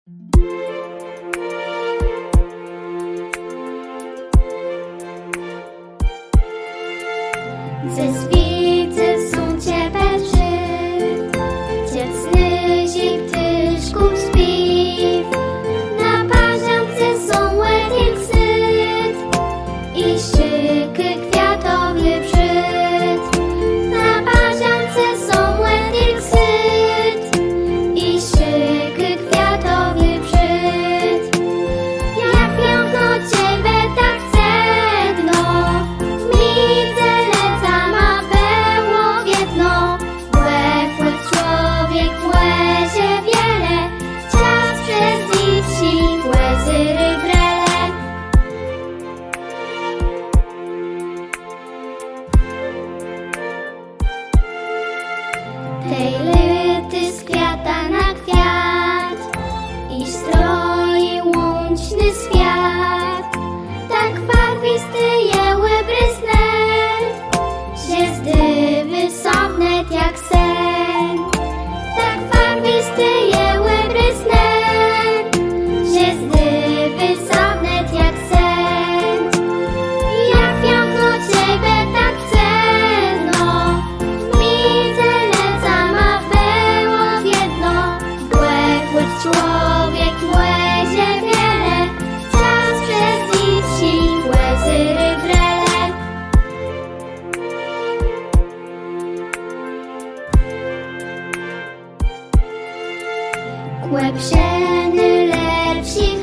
Ze zwicy są ciepelczy, ciecny zik tyszków śpiw. Na parzance są łetik syt i szyky kwiatowy brzyd. Na parzance są łetik syt i szyky kwiatowy brzyd. Jak piękno ciebie tak cegno, widzę leca ma było wiedno. Łechły człowiek łezie wiele, czas przez dzieci łezy rybrele. Tej lyty z kwiata na kwiat i stroi łączny świat. Tak barwisty jeły brysnę, że zdywy są wnet jak sen. Tak barwisty jeły brysnę, że zdywy są wnet jak sen. Jak piękno ciebie tak cenno, widzę leca ma było wiedno. Łechły człowiek łezie wiele, czas przez dzieci łezy rybrele. Kłębsieny lerwsi